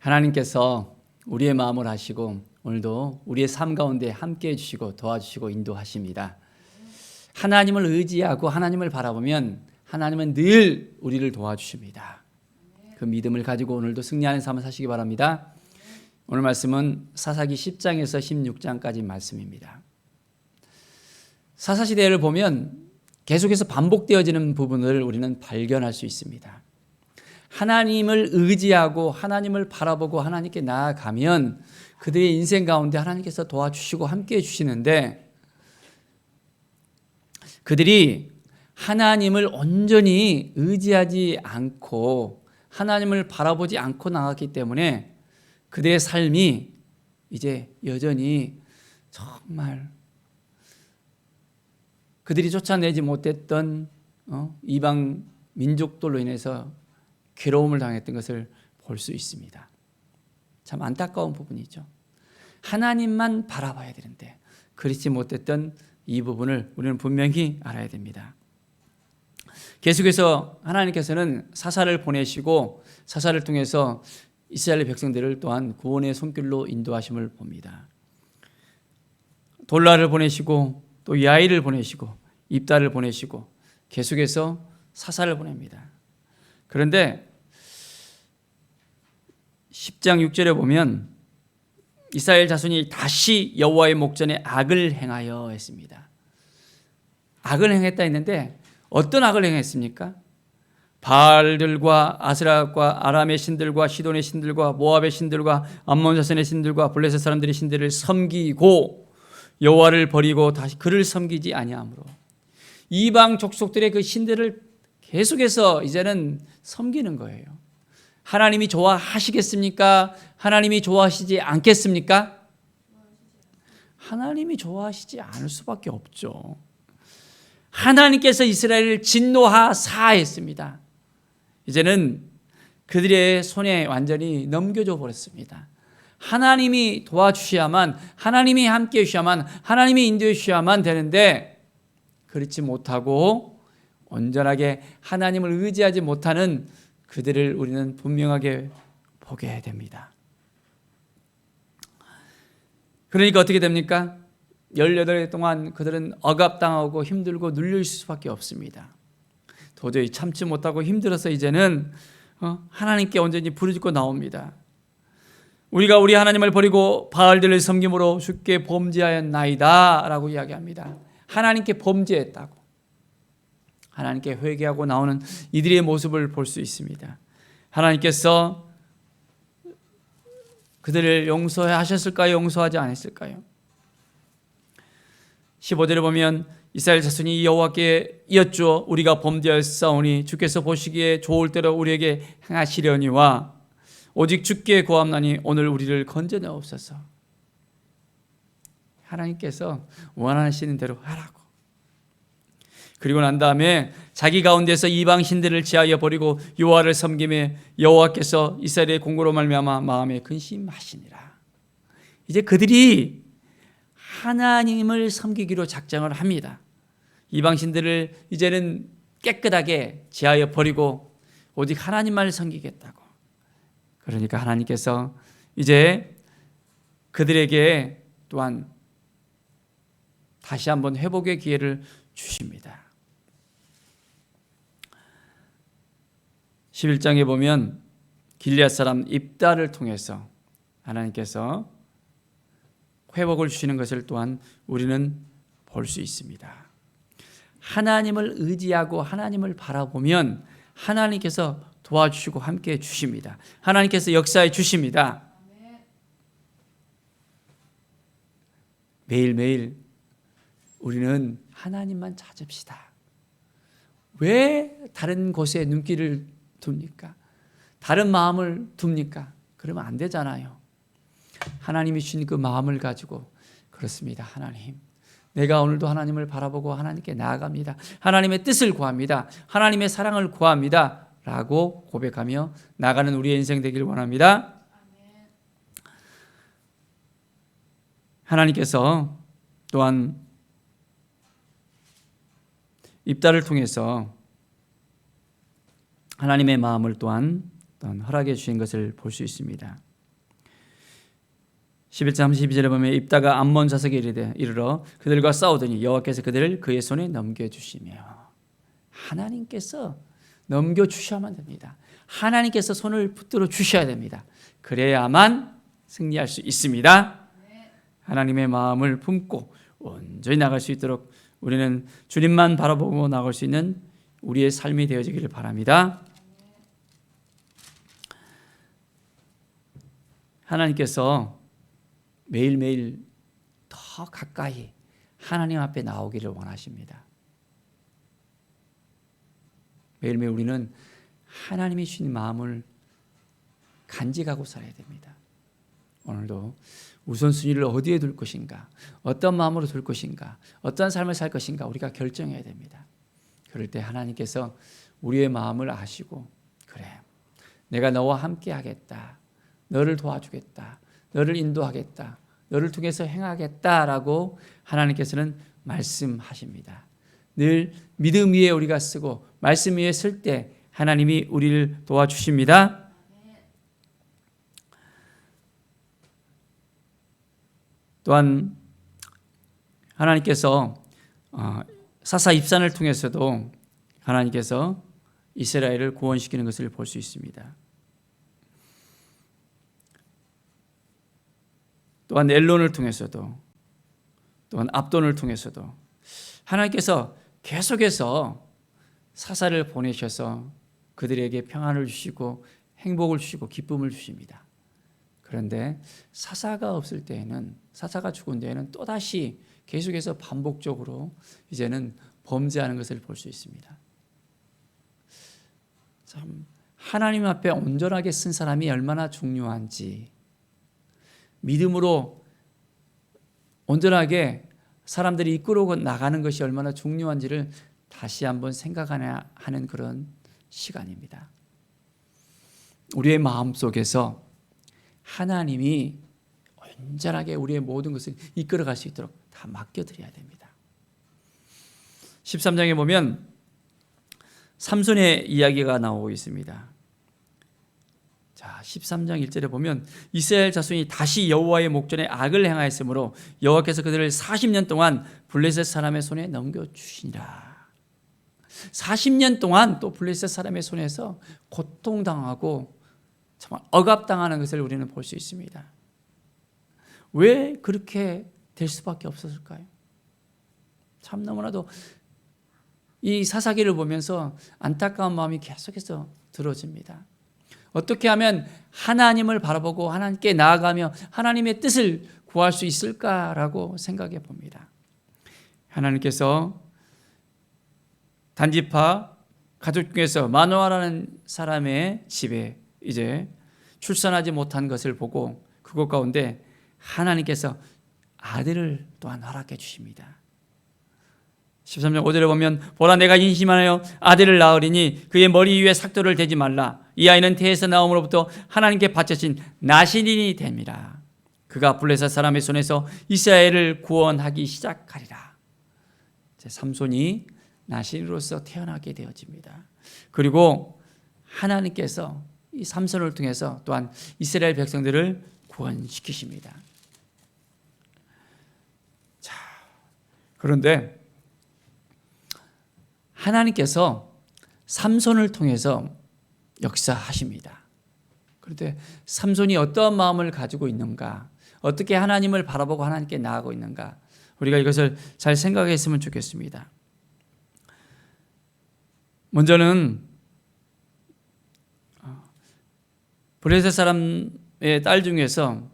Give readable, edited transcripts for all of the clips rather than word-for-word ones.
하나님께서 우리의 마음을 아시고 오늘도 우리의 삶 가운데 함께해 주시고 도와주시고 인도하십니다. 하나님을 의지하고 하나님을 바라보면 하나님은 늘 우리를 도와주십니다. 그 믿음을 가지고 오늘도 승리하는 삶을 사시기 바랍니다. 오늘 말씀은 사사기 10장에서 16장까지 말씀입니다. 사사시대를 보면 계속해서 반복되어지는 부분을 우리는 발견할 수 있습니다. 하나님을 의지하고 하나님을 바라보고 하나님께 나아가면 그들의 인생 가운데 하나님께서 도와주시고 함께해 주시는데, 그들이 하나님을 온전히 의지하지 않고 하나님을 바라보지 않고 나갔기 때문에 그들의 삶이 이제 여전히 정말 그들이 쫓아내지 못했던 이방 민족들로 인해서 괴로움을 당했던 것을 볼 수 있습니다. 참 안타까운 부분이죠. 하나님만 바라봐야 되는데 그렇지 못했던 이 부분을 우리는 분명히 알아야 됩니다. 계속해서 하나님께서는 사사를 보내시고 사사를 통해서 이스라엘 백성들을 또한 구원의 손길로 인도하심을 봅니다. 돌라를 보내시고 또 야일을 보내시고 입다를 보내시고 계속해서 사사를 보냅니다. 그런데 10장 6절에 보면 이스라엘 자손이 다시 여호와의 목전에 악을 행하여 했습니다. 악을 행했다 했는데 어떤 악을 행했습니까? 바알들과 아스라과 아람의 신들과 시돈의 신들과 모압의 신들과 암몬 자손의 신들과 블레셋 사람들의 신들을 섬기고 여호와를 버리고 다시 그를 섬기지 아니하므로 이방 족속들의 그 신들을 계속해서 이제는 섬기는 거예요. 하나님이 좋아하시겠습니까? 하나님이 좋아하시지 않겠습니까? 하나님이 좋아하시지 않을 수밖에 없죠. 하나님께서 이스라엘을 진노하사했습니다. 이제는 그들의 손에 완전히 넘겨줘 버렸습니다. 하나님이 도와주셔야만, 하나님이 함께해 주셔야만, 하나님이 인도해 주셔야만 되는데 그렇지 못하고 온전하게 하나님을 의지하지 못하는 그들을 우리는 분명하게 보게 됩니다. 그러니까 어떻게 됩니까? 18해 동안 그들은 억압당하고 힘들고 눌려있을 수밖에 없습니다. 도저히 참지 못하고 힘들어서 이제는 하나님께 온전히 부르짖고 나옵니다. 우리가 우리 하나님을 버리고 바알들을 섬김으로 주께 범죄하였나이다 라고 이야기합니다. 하나님께 범죄했다고, 하나님께 회개하고 나오는 이들의 모습을 볼 수 있습니다. 하나님께서 그들을 용서하셨을까요? 용서하지 않았을까요? 15절에 보면 이스라엘 자손이 여호와께 이었주어 우리가 범죄하였사오니 주께서 보시기에 좋을 대로 우리에게 행하시려니와 오직 주께 구함나니 오늘 우리를 건져내옵소서. 하나님께서 원하시는 대로 하라고. 그리고 난 다음에 자기 가운데서 이방 신들을 제하여 버리고 여호와를 섬김에 여호와께서 이스라엘의 공고로 말미암아 마음에 근심하시니라. 이제 그들이 하나님을 섬기기로 작정을 합니다. 이방 신들을 이제는 깨끗하게 제하여 버리고 오직 하나님만을 섬기겠다고. 그러니까 하나님께서 이제 그들에게 또한 다시 한번 회복의 기회를 주십니다. 11장에 보면 길리앗 사람 입다를 통해서 하나님께서 회복을 주시는 것을 또한 우리는 볼 수 있습니다. 하나님을 의지하고 하나님을 바라보면 하나님께서 도와주시고 함께해 주십니다. 하나님께서 역사해 주십니다. 매일매일 우리는 하나님만 찾읍시다. 왜 다른 곳에 눈길을 둡니까? 다른 마음을 둡니까? 그러면 안 되잖아요. 하나님이 주신 그 마음을 가지고, 그렇습니다. 하나님, 내가 오늘도 하나님을 바라보고 하나님께 나아갑니다. 하나님의 뜻을 구합니다. 하나님의 사랑을 구합니다. 라고 고백하며 나가는 우리의 인생 되길 원합니다. 하나님께서 또한 입다를 통해서 하나님의 마음을 또한 허락해 주신 것을 볼 수 있습니다. 11장 32절에 보면 입다가 암몬 자석에 이르러 그들과 싸우더니 여호와께서 그들을 그의 손에 넘겨주시며, 하나님께서 넘겨주셔야만 됩니다. 하나님께서 손을 붙들어 주셔야 됩니다. 그래야만 승리할 수 있습니다. 하나님의 마음을 품고 온전히 나갈 수 있도록 우리는 주님만 바라보고 나갈 수 있는 우리의 삶이 되어지기를 바랍니다. 하나님께서 매일매일 더 가까이 하나님 앞에 나오기를 원하십니다. 매일매일 우리는 하나님이 주신 마음을 간직하고 살아야 됩니다. 오늘도 우선순위를 어디에 둘 것인가, 어떤 마음으로 둘 것인가, 어떤 삶을 살 것인가 우리가 결정해야 됩니다. 그럴 때 하나님께서 우리의 마음을 아시고, 그래, 내가 너와 함께 하겠다, 너를 도와주겠다, 너를 인도하겠다, 너를 통해서 행하겠다라고 하나님께서는 말씀하십니다. 늘 믿음 위에 우리가 쓰고 말씀 위에 쓸 때 하나님이 우리를 도와주십니다. 또한 하나님께서 사사 입산을 통해서도 하나님께서 이스라엘을 구원시키는 것을 볼 수 있습니다. 또한 엘론을 통해서도, 또한 압돈을 통해서도 하나님께서 계속해서 사사를 보내셔서 그들에게 평안을 주시고 행복을 주시고 기쁨을 주십니다. 그런데 사사가 없을 때에는, 사사가 죽은 데에는 또다시 계속해서 반복적으로 이제는 범죄하는 것을 볼 수 있습니다. 참 하나님 앞에 온전하게 쓴 사람이 얼마나 중요한지, 믿음으로 온전하게 사람들이 이끌어 나가는 것이 얼마나 중요한지를 다시 한번 생각하는 그런 시간입니다. 우리의 마음속에서 하나님이 온전하게 우리의 모든 것을 이끌어갈 수 있도록 다 맡겨드려야 됩니다. 13장에 보면 삼손의 이야기가 나오고 있습니다. 자, 13장 1절에 보면 이스라엘 자손이 다시 여호와의 목전에 악을 행하였으므로 여호와께서 그들을 40년 동안 블레셋 사람의 손에 넘겨주시니라. 40년 동안 또 블레셋 사람의 손에서 고통당하고 정말 억압당하는 것을 우리는 볼 수 있습니다. 왜 그렇게 될 수밖에 없었을까요? 참 너무나도 이 사사기를 보면서 안타까운 마음이 계속해서 들어집니다. 어떻게 하면 하나님을 바라보고 하나님께 나아가며 하나님의 뜻을 구할 수 있을까라고 생각해 봅니다. 하나님께서 단지파 가족 중에서 마노아라는 사람의 집에 이제 출산하지 못한 것을 보고 그것 가운데 하나님께서 아들을 또한 허락해 주십니다. 13장 5절에 보면 보라 내가 인심하여 아들을 낳으리니 그의 머리 위에 삭도를 대지 말라. 이 아이는 태에서 나옴으로부터 하나님께 바쳐진 나신인이 됨이라. 그가 블레셋 사람의 손에서 이스라엘을 구원하기 시작하리라. 삼손이 나신으로서 태어나게 되어집니다. 그리고 하나님께서 이 삼손을 통해서 또한 이스라엘 백성들을 구원시키십니다. 자, 그런데 하나님께서 삼손을 통해서 역사하십니다. 그런데 삼손이 어떠한 마음을 가지고 있는가, 어떻게 하나님을 바라보고 하나님께 나아가고 있는가, 우리가 이것을 잘 생각했으면 좋겠습니다. 먼저는 블레셋 사람의 딸 중에서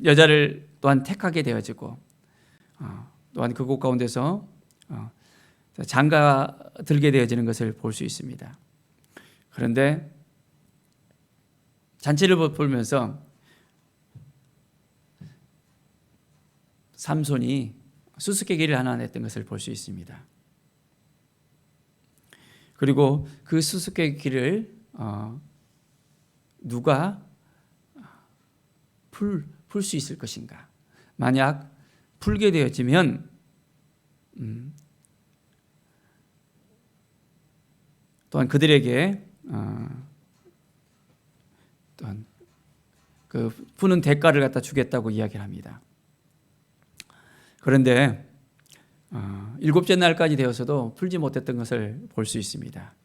여자를 또한 택하게 되어지고 또한 그곳 가운데서 장가 들게 되어지는 것을 볼 수 있습니다. 그런데 잔치를 보면서 삼손이 수수께끼를 하나 냈던 것을 볼 수 있습니다. 그리고 그 수수께끼를 누가 풀 수 있을 것인가? 만약 풀게 되어지면 또한 그들에게 또한 그 푸는 대가를 갖다 주겠다고 이야기를 합니다. 그런데 일곱째 날까지 되어서도 풀지 못했던 것을 볼 수 있습니다.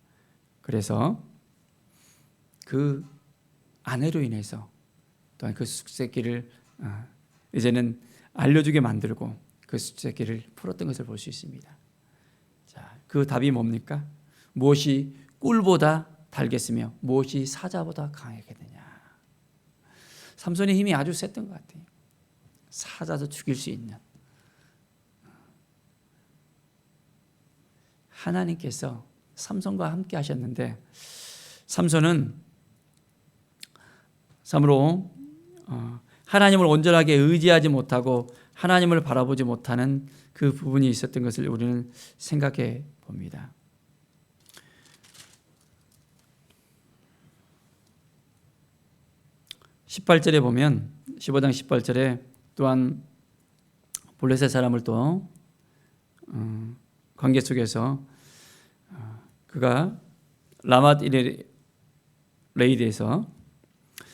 그래서 그 아내로 인해서 또한 그 숫새끼를 이제는 알려주게 만들고 그 숫새끼를 풀었던 것을 볼 수 있습니다. 자, 그 답이 뭡니까? 무엇이 꿀보다 달겠으며 무엇이 사자보다 강하겠느냐. 삼손의 힘이 아주 셌던 것 같아요. 사자도 죽일 수 있는. 하나님께서 삼손과 함께 하셨는데 삼손은 참으로 하나님을 온전하게 의지하지 못하고 하나님을 바라보지 못하는 그 부분이 있었던 것을 우리는 생각해 봅니다. 18절에 보면 15장 18절에 또한 블레셋 사람을 또 관계 속에서 그가 라맛 레이드에서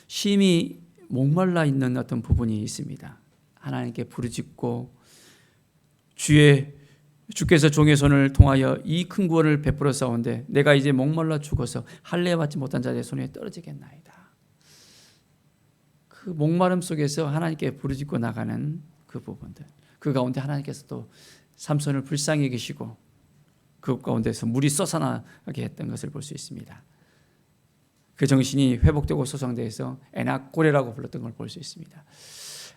심히 목말라 있는 어떤 부분이 있습니다. 하나님께 부르짖고 주께서 종의 손을 통하여 이 큰 구원을 베풀어 싸운데 내가 이제 목말라 죽어서 할례 받지 못한 자의 손에 떨어지겠나이다. 그 목마름 속에서 하나님께 부르짖고 나가는 그 부분들, 그 가운데 하나님께서 또 삼손을 불쌍히 여기시고 그 가운데서 물이 쏟아나게 했던 것을 볼 수 있습니다. 그 정신이 회복되고 소성되어서 에낙고레라고 불렀던 걸 볼 수 있습니다.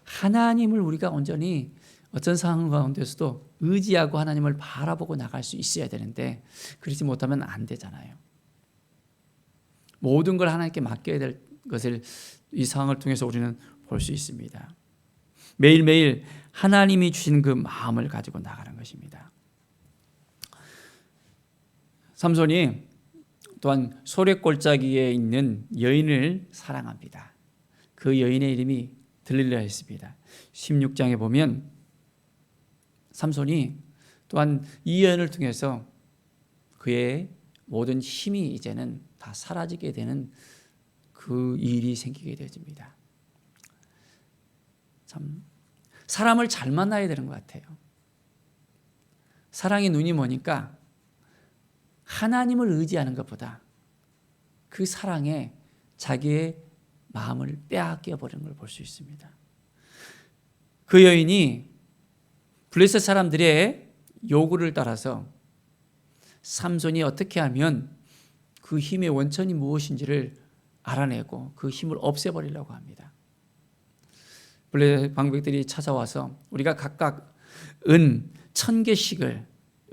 하나님을 우리가 온전히 어떤 상황 가운데서도 의지하고 하나님을 바라보고 나갈 수 있어야 되는데 그렇지 못하면 안 되잖아요. 모든 걸 하나님께 맡겨야 될 것을 이 상황을 통해서 우리는 볼 수 있습니다. 매일매일 하나님이 주신 그 마음을 가지고 나가는 것입니다. 삼손이 또한 소래골짜기에 있는 여인을 사랑합니다. 그 여인의 이름이 들릴라였습니다. 16장에 보면 삼손이 또한 이 여인을 통해서 그의 모든 힘이 이제는 다 사라지게 되는 그 일이 생기게 되어집니다. 참 사람을 잘 만나야 되는 것 같아요. 사랑의 눈이 뭐니까 하나님을 의지하는 것보다 그 사랑에 자기의 마음을 빼앗겨 버리는 걸 볼 수 있습니다. 그 여인이 블레셋 사람들의 요구를 따라서 삼손이 어떻게 하면 그 힘의 원천이 무엇인지를 알아내고 그 힘을 없애버리려고 합니다. 블레셋 방백들이 찾아와서 우리가 각각 은 1,000개씩을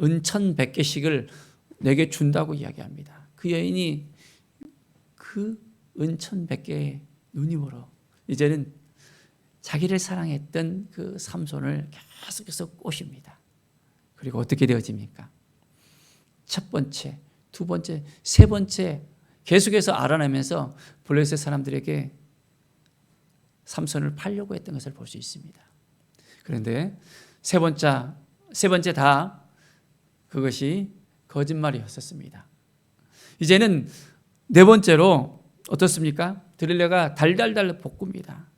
은 1,100개씩을 내게 준다고 이야기합니다. 그 여인이 그 은 1,100개의 눈이 멀어 이제는 자기를 사랑했던 그 삼손을 계속해서 꼬십니다. 그리고 어떻게 되어집니까? 첫 번째, 두 번째, 세 번째 계속해서 알아내면서 블레셋 사람들에게 삼손을 팔려고 했던 것을 볼 수 있습니다. 그런데 세 번째 다 그것이 거짓말이었었습니다. 이제는 네 번째로 어떻습니까? 드릴레가 달달달 볶습니다.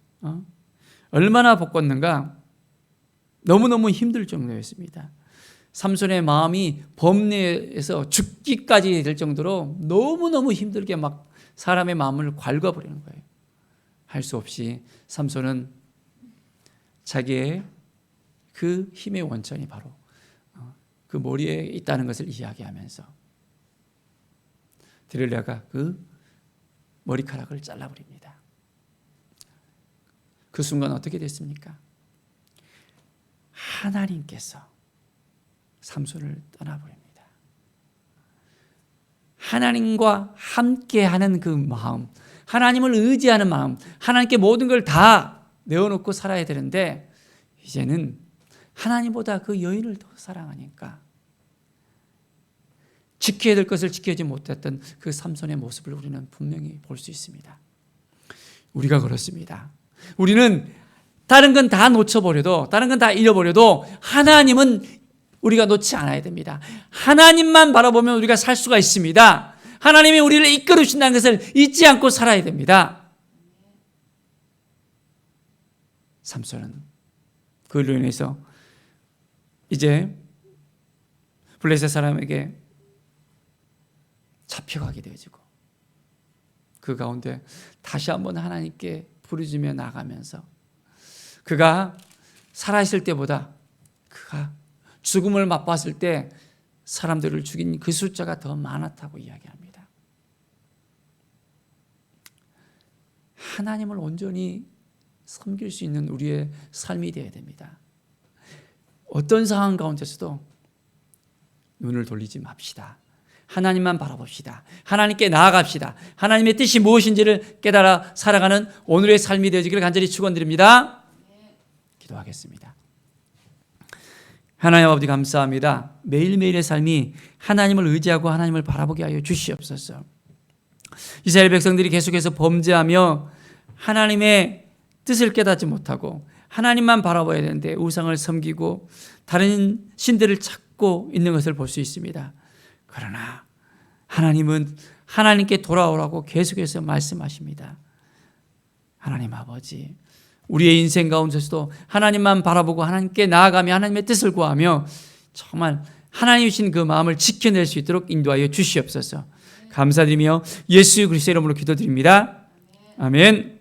얼마나 볶았는가? 너무너무 힘들 정도였습니다. 삼손의 마음이 범내에서 죽기까지 될 정도로 너무너무 힘들게 막 사람의 마음을 갉아버리는 거예요. 할 수 없이 삼손은 자기의 그 힘의 원천이 바로 그 머리에 있다는 것을 이야기하면서 드릴레가 그 머리카락을 잘라버립니다. 그 순간 어떻게 됐습니까? 하나님께서 삼손을 떠나버립니다. 하나님과 함께하는 그 마음, 하나님을 의지하는 마음, 하나님께 모든 걸 다 내어놓고 살아야 되는데 이제는 하나님보다 그 여인을 더 사랑하니까 지켜야 될 것을 지키지 못했던 그 삼손의 모습을 우리는 분명히 볼 수 있습니다. 우리가 그렇습니다. 우리는 다른 건 다 놓쳐버려도, 다른 건 다 잃어버려도 하나님은 우리가 놓지 않아야 됩니다. 하나님만 바라보면 우리가 살 수가 있습니다. 하나님이 우리를 이끌어 주신다는 것을 잊지 않고 살아야 됩니다. 삼손은 그로 인해서 이제 블레셋 사람에게 잡혀가게 되어지고 그 가운데 다시 한번 하나님께 부르짖며 나가면서 그가 살아있을 때보다 그가 죽음을 맛봤을 때 사람들을 죽인 그 숫자가 더 많았다고 이야기합니다. 하나님을 온전히 섬길 수 있는 우리의 삶이 되어야 됩니다. 어떤 상황 가운데서도 눈을 돌리지 맙시다. 하나님만 바라봅시다. 하나님께 나아갑시다. 하나님의 뜻이 무엇인지를 깨달아 살아가는 오늘의 삶이 되어지기를 간절히 축원드립니다. 기도하겠습니다. 하나님 아버지 감사합니다. 매일매일의 삶이 하나님을 의지하고 하나님을 바라보게 하여 주시옵소서. 이스라엘 백성들이 계속해서 범죄하며 하나님의 뜻을 깨닫지 못하고 하나님만 바라봐야 되는데 우상을 섬기고 다른 신들을 찾고 있는 것을 볼 수 있습니다. 그러나 하나님은 하나님께 돌아오라고 계속해서 말씀하십니다. 하나님 아버지, 우리의 인생 가운데서도 하나님만 바라보고 하나님께 나아가며 하나님의 뜻을 구하며 정말 하나님 주신 그 마음을 지켜낼 수 있도록 인도하여 주시옵소서. 감사드리며 예수 그리스도의 이름으로 기도드립니다. 아멘.